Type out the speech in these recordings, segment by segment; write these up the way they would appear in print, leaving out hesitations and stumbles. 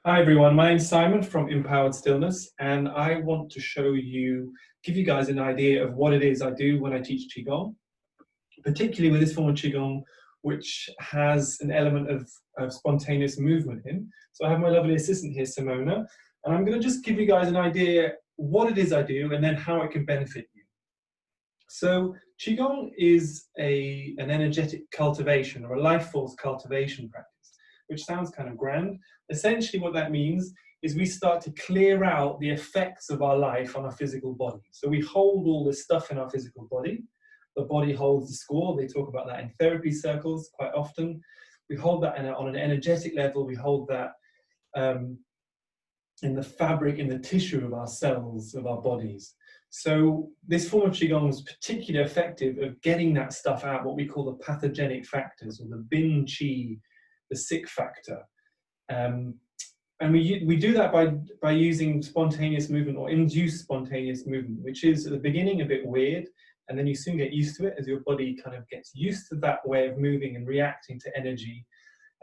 Hi everyone, my name's Simon from Empowered Stillness, and I want to give you guys an idea of what it is I do when I teach Qigong, particularly with this form of Qigong, which has an element of spontaneous movement in. So I have my lovely assistant here, Simona, and I'm going to just give you guys an idea what it is I do and then how it can benefit you. So Qigong is an energetic cultivation or a life force cultivation practice, which sounds kind of grand. Essentially what that means is we start to clear out the effects of our life on our physical body. So we hold all this stuff in our physical body. The body holds the score. They talk about that in therapy circles quite often. We hold that on an energetic level. We hold that in the fabric, in the tissue of our cells, of our bodies. So this form of Qigong is particularly effective at getting that stuff out, what we call the pathogenic factors, or the bin qi, the sick factor. And we do that by using spontaneous movement or induced spontaneous movement, which is at the beginning a bit weird, and then you soon get used to it as your body kind of gets used to that way of moving and reacting to energy.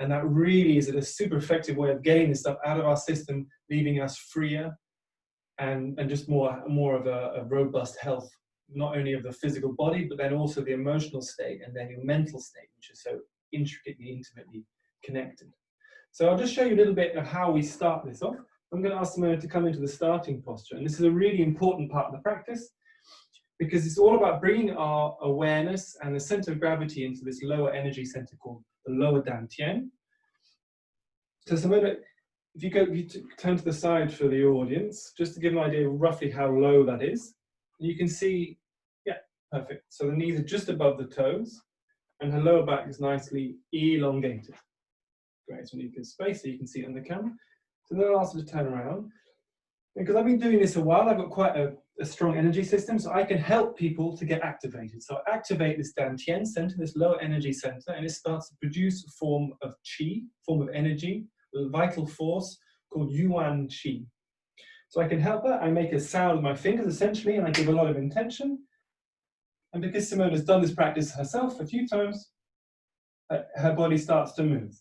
And that really is a super effective way of getting this stuff out of our system, leaving us freer and just more of a robust health, not only of the physical body, but then also the emotional state and then your mental state, which is so intricately, intimately connected. So I'll just show you a little bit of how we start this off. I'm going to ask Simona to come into the starting posture. And this is a really important part of the practice because it's all about bringing our awareness and the center of gravity into this lower energy center called the lower dantian. So Simona, if you turn to the side for the audience, just to give an idea of roughly how low that is. You can see, yeah, perfect. So the knees are just above the toes and her lower back is nicely elongated. Great, so you can space so you can see it on the camera. So then I'll ask you to turn around. Because I've been doing this a while, I've got quite a strong energy system, so I can help people to get activated. So I activate this dantian center, this lower energy center, and it starts to produce a form of qi, form of energy, a vital force called yuan qi. So I can help her. I make a sound with my fingers, essentially, and I give a lot of intention. And because Simona has done this practice herself a few times, her body starts to move.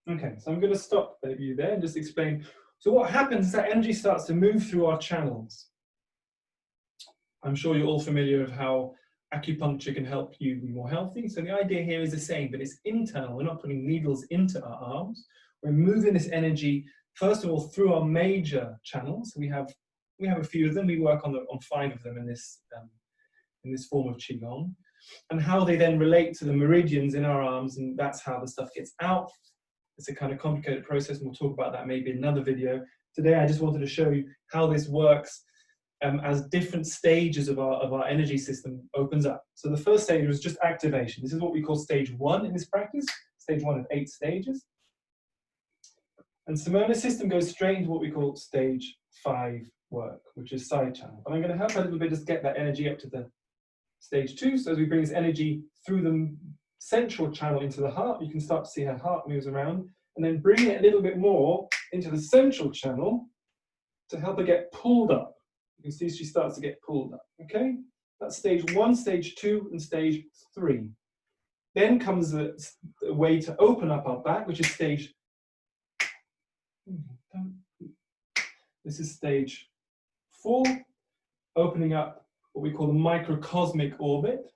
Okay, so I'm going to stop you there and just explain. So what happens is that energy starts to move through our channels. I'm sure you're all familiar with how acupuncture can help you be more healthy. So the idea here is the same, but it's internal. We're not putting needles into our arms. We're moving this energy, first of all, through our major channels. We have a few of them. We work on 5 of them in this form of Qigong, and how they then relate to the meridians in our arms, and that's how the stuff gets out. It's a kind of complicated process, and we'll talk about that maybe in another video. Today, I just wanted to show you how this works as different stages of our energy system opens up. So the first stage was just activation. This is what we call stage 1 in this practice. Stage 1 of 8 stages. And Simona's system goes straight into what we call stage 5 work, which is side channel. But I'm going to help a little bit just get that energy up to the stage 2. So as we bring this energy through the central channel into the heart, you can start to see her heart moves around, and then bring it a little bit more into the central channel to help her get pulled up. You can see she starts to get pulled up, okay? That's stage 1, stage 2, and stage 3. Then comes the way to open up our back, which is stage, this is stage 4, opening up what we call the microcosmic orbit.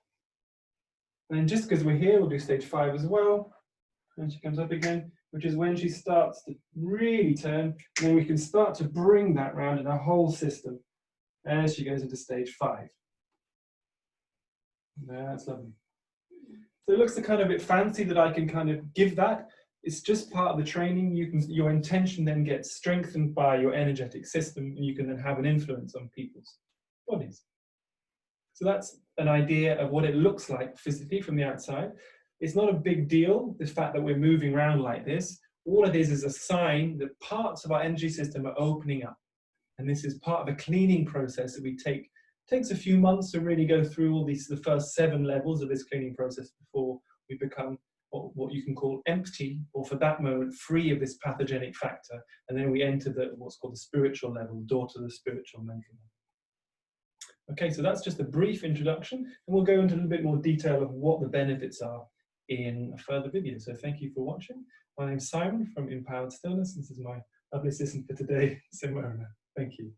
And then just because we're here, we'll do stage 5 as well. And she comes up again, which is when she starts to really turn, and then we can start to bring that round in our whole system as she goes into stage 5. That's lovely. So it looks a kind of bit fancy that I can kind of give that. It's just part of the training. Your intention then gets strengthened by your energetic system, and you can then have an influence on people's bodies. So that's an idea of what it looks like physically from the outside. It's not a big deal, the fact that we're moving around like this. All it is a sign that parts of our energy system are opening up. And this is part of a cleaning process that we take. It takes a few months to really go through all the first 7 levels of this cleaning process before we become what you can call empty, or for that moment, free of this pathogenic factor. And then we enter what's called the spiritual level, door to the spiritual mental level. Okay, so that's just a brief introduction, and we'll go into a little bit more detail of what the benefits are in a further video. So thank you for watching. My name's Simon from Empowered Stillness. This is my I've listened for today. Thank you.